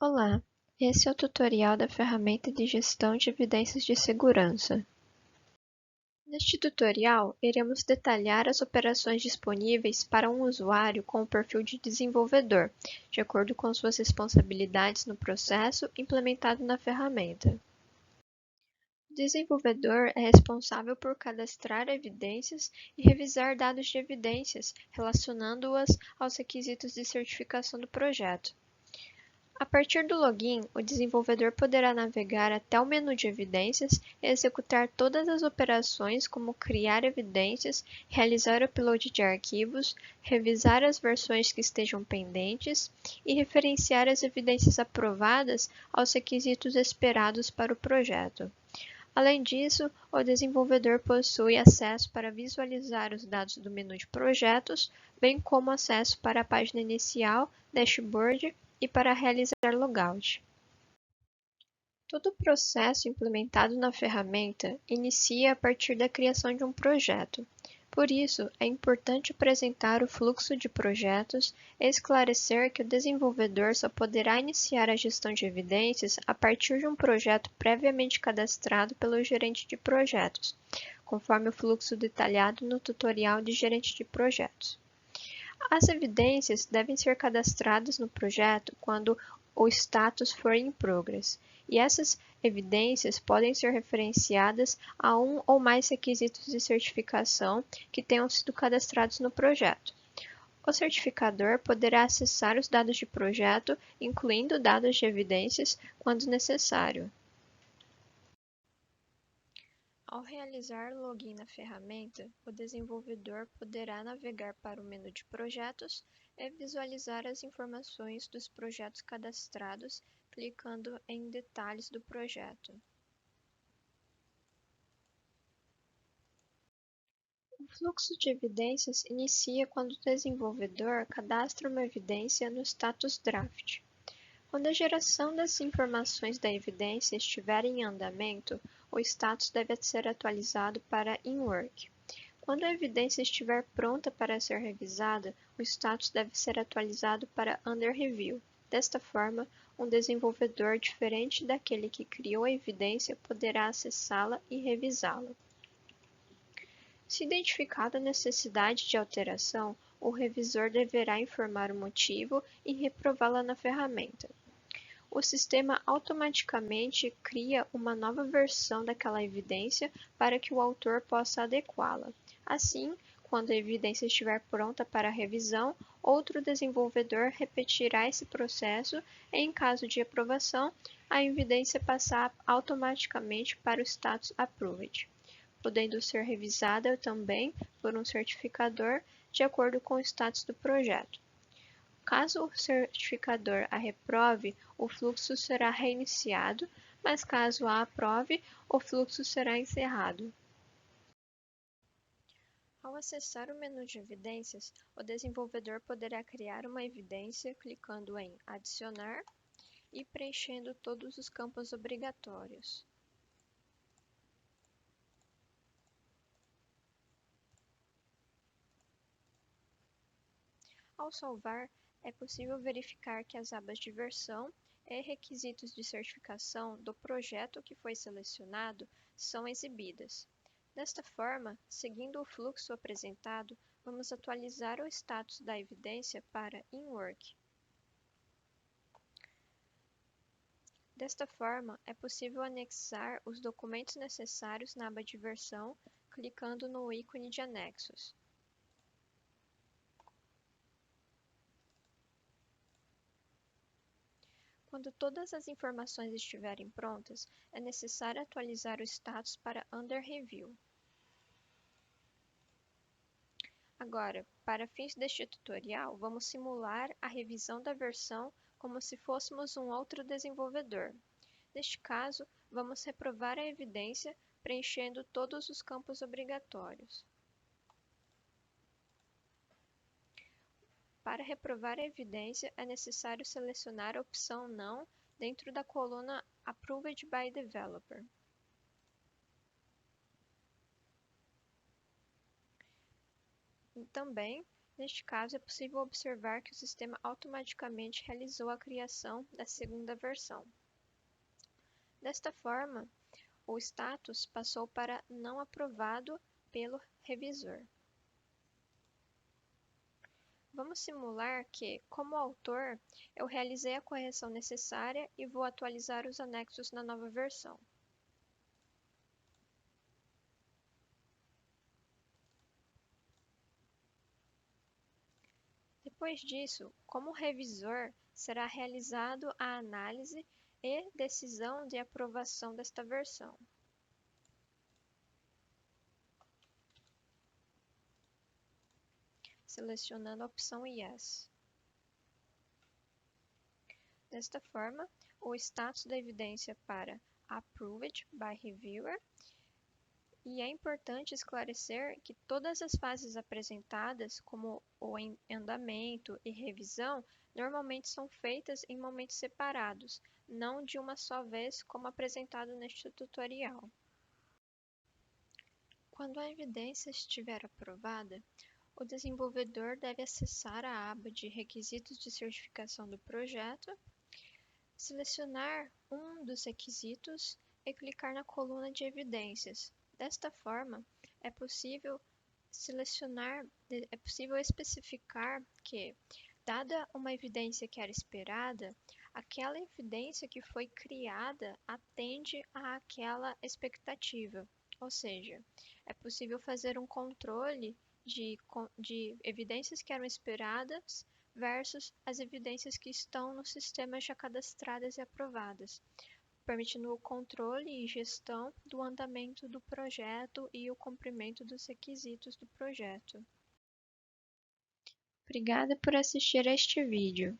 Olá, esse é o tutorial da ferramenta de gestão de evidências de segurança. Neste tutorial, iremos detalhar as operações disponíveis para um usuário com o perfil de desenvolvedor, de acordo com suas responsabilidades no processo implementado na ferramenta. O desenvolvedor é responsável por cadastrar evidências e revisar dados de evidências, relacionando-as aos requisitos de certificação do projeto. A partir do login, o desenvolvedor poderá navegar até o menu de evidências e executar todas as operações como criar evidências, realizar o upload de arquivos, revisar as versões que estejam pendentes e referenciar as evidências aprovadas aos requisitos esperados para o projeto. Além disso, o desenvolvedor possui acesso para visualizar os dados do menu de projetos, bem como acesso para a página inicial, dashboard e para realizar logout. Todo o processo implementado na ferramenta inicia a partir da criação de um projeto. Por isso, é importante apresentar o fluxo de projetos e esclarecer que o desenvolvedor só poderá iniciar a gestão de evidências a partir de um projeto previamente cadastrado pelo gerente de projetos, conforme o fluxo detalhado no tutorial de gerente de projetos. As evidências devem ser cadastradas no projeto quando o status for in progress, e essas evidências podem ser referenciadas a um ou mais requisitos de certificação que tenham sido cadastrados no projeto. O certificador poderá acessar os dados de projeto, incluindo dados de evidências, quando necessário. Ao realizar o login na ferramenta, o desenvolvedor poderá navegar para o menu de projetos e visualizar as informações dos projetos cadastrados, clicando em Detalhes do projeto. O fluxo de evidências inicia quando o desenvolvedor cadastra uma evidência no status draft. Quando a geração das informações da evidência estiver em andamento, o status deve ser atualizado para in work. Quando a evidência estiver pronta para ser revisada, o status deve ser atualizado para under review. Desta forma, um desenvolvedor diferente daquele que criou a evidência poderá acessá-la e revisá-la. Se identificada a necessidade de alteração, o revisor deverá informar o motivo e reprová-la na ferramenta. O sistema automaticamente cria uma nova versão daquela evidência para que o autor possa adequá-la. Assim, quando a evidência estiver pronta para revisão, outro desenvolvedor repetirá esse processo e, em caso de aprovação, a evidência passará automaticamente para o status Approved, podendo ser revisada também por um certificador de acordo com o status do projeto. Caso o certificador a reprove, o fluxo será reiniciado, mas caso a aprove, o fluxo será encerrado. Ao acessar o menu de evidências, o desenvolvedor poderá criar uma evidência clicando em Adicionar e preenchendo todos os campos obrigatórios. Ao salvar, é possível verificar que as abas de versão e requisitos de certificação do projeto que foi selecionado são exibidas. Desta forma, seguindo o fluxo apresentado, vamos atualizar o status da evidência para in work. Desta forma, é possível anexar os documentos necessários na aba de versão, clicando no ícone de anexos. Quando todas as informações estiverem prontas, é necessário atualizar o status para Under Review. Agora, para fins deste tutorial, vamos simular a revisão da versão como se fôssemos um outro desenvolvedor. Neste caso, vamos reprovar a evidência preenchendo todos os campos obrigatórios. Para reprovar a evidência, é necessário selecionar a opção Não dentro da coluna Approved by Developer. Também, Neste caso, é possível observar que o sistema automaticamente realizou a criação da segunda versão. Desta forma, o status passou para não aprovado pelo revisor. Vamos simular que, como autor, eu realizei a correção necessária e vou atualizar os anexos na nova versão. Depois disso, como revisor, será realizado a análise e decisão de aprovação desta versão. Selecionando a opção Yes. Desta forma, o status da evidência para Approved by Reviewer. E é importante esclarecer que todas as fases apresentadas, como o andamento e revisão, normalmente são feitas em momentos separados, não de uma só vez como apresentado neste tutorial. Quando a evidência estiver aprovada, o desenvolvedor deve acessar a aba de Requisitos de certificação do projeto, selecionar um dos requisitos e clicar na coluna de evidências. Desta forma, é possível especificar que, dada uma evidência que era esperada, aquela evidência que foi criada atende àquela expectativa. Ou seja, é possível fazer um controle de evidências que eram esperadas versus as evidências que estão no sistema já cadastradas e aprovadas, permitindo o controle e gestão do andamento do projeto e o cumprimento dos requisitos do projeto. Obrigada por assistir a este vídeo.